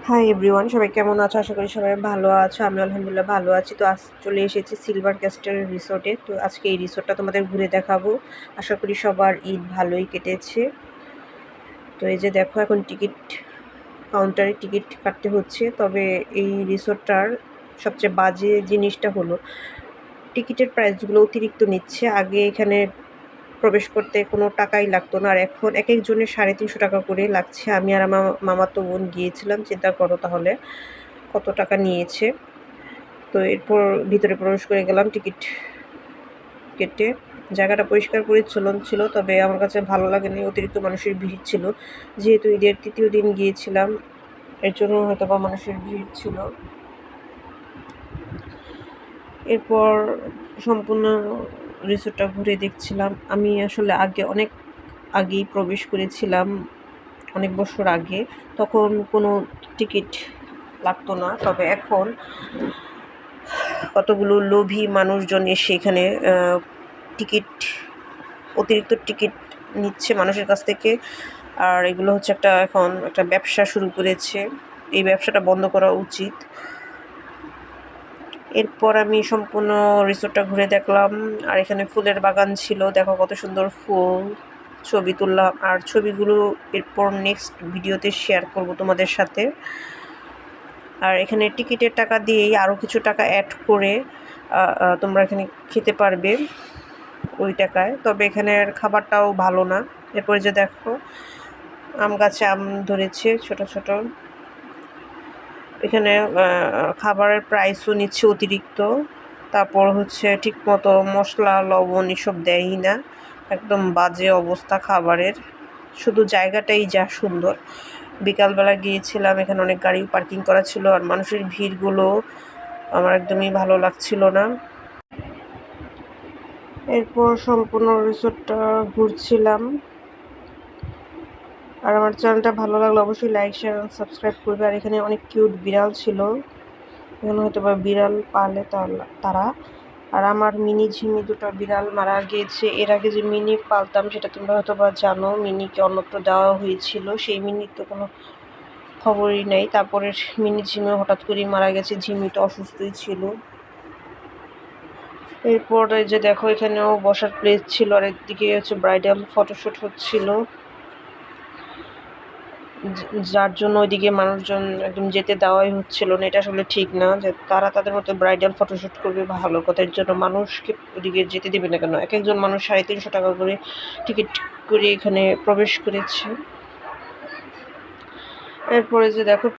Hi everyone, সবাই কেমন আছো? আশা করি সবাই ভালো আছো। আমি আলহামদুলিল্লাহ ভালো আছি। তো আজ চলে এসেছি সিলভার ক্যাস্টেল রিসোর্টে। তো আজকে এই রিসোর্টটা তোমাদের ঘুরে দেখাবো। আশা করি সবার ঈদ ভালোই কেটেছে। তো এই যে দেখো, এখন কাউন্টারে টিকিট কাটতে হচ্ছে। তবে এই রিসোর্টটার সবচেয়ে বাজে জিনিসটা হলো টিকিটের প্রাইসগুলো অতিরিক্ত নিচ্ছে। আগে এখানে প্রবেশ করতে কোনো টাকাই লাগতো না, আর এখন এক একজনের 350 টাকা করে লাগছে। আমি আর আমার মামাতো বোন গিয়েছিলাম, চিন্তা করো তাহলে কত টাকা নিয়েছে। তো এরপর ভিতরে প্রবেশ করে গেলাম টিকিট কেটে। জায়গাটা পরিষ্কার পরিচ্ছন্ন ছিল, তবে আমার কাছে ভালো লাগেনি, অতিরিক্ত মানুষের ভিড় ছিল। যেহেতু ঈদের তৃতীয় দিন গিয়েছিলাম, এর জন্য হয়তো বা মানুষের ভিড় ছিল। এরপর সম্পূর্ণ রিসোর্টটা ঘুরে দেখছিলাম। আমি আসলে অনেক আগেই প্রবেশ করেছিলাম, অনেক বছর আগে। তখন কোনো টিকিট লাগতো না, তবে এখন কতগুলো লোভী মানুষজন এসে এখানে অতিরিক্ত টিকিট নিচ্ছে মানুষের কাছ থেকে। আর এগুলো হচ্ছে এখন একটা ব্যবসা শুরু করেছে। এই ব্যবসাটা বন্ধ করা উচিত। এরপর আমি সম্পূর্ণ রিসোর্টটা ঘুরে দেখলাম। আর এখানে ফুলের বাগান ছিল, দেখো কত সুন্দর ফুল। ছবি তুললাম, আর ছবিগুলো এরপর নেক্সট ভিডিওতে শেয়ার করব তোমাদের সাথে। আর এখানে টিকিটের টাকা দিয়েই আরও কিছু টাকা অ্যাড করে তোমরা এখানে খেতে পারবে ওই টাকায়। তবে এখানের খাবারটাও ভালো না। এরপরে যে দেখো, আম গাছে আম ধরেছে ছোট ছোট। এখানে খাবারের প্রাইসও নিচ্ছে অতিরিক্ত। তারপর হচ্ছে ঠিক মতো মশলা লবণ এসব দেয়ই না, একদম বাজে অবস্থা খাবারের। শুধু জায়গাটাই যা সুন্দর। বিকালবেলা গিয়েছিলাম, এখানে অনেক গাড়ি পার্কিং করা ছিল, আর মানুষের ভিড়গুলো আমার একদমই ভালো লাগছিল না। এরপর সম্পূর্ণ রিসোর্টটা ঘুরছিলাম। আর আমার চ্যানেলটা ভালো লাগলে অবশ্যই লাইক, শেয়ার এবং সাবস্ক্রাইব করবে। আর এখানে অনেক কিউট বিড়াল ছিল, এখানে হয়তো বা বিড়াল পালে তারা। আর আমার মিনি ঝিমি দুটো বিড়াল মারা গিয়েছে। এর আগে যে মিনি পালতাম সেটা তোমরা হয়তো বা জানো, মিনিকে অন্যত্র দেওয়া হয়েছিল, সেই মিনির তো কোনো খবরই নেই। তারপরে মিনি ঝিমি হঠাৎ করেই মারা গেছে, ঝিমিটা অসুস্থই ছিল। এরপরে যে দেখো, এখানেও বসার প্লেস ছিল, আর এদিকে হচ্ছে ব্রাইডাল ফটোশ্যুট হচ্ছিল, যার জন্য ওইদিকে মানুষজন একদম যেতে দেওয়াই হচ্ছিল না। এটা আসলে ঠিক না যে তারা তাদের মতো ব্রাইডাল ফটোশ্যুট করবে, ভালো কথা। এর জন্য মানুষকে ওদিকে যেতে দেবে না কেন? এক একজন মানুষ 350 টাকা করে টিকিট করে এখানে প্রবেশ করেছে। এরপরে যে দেখো,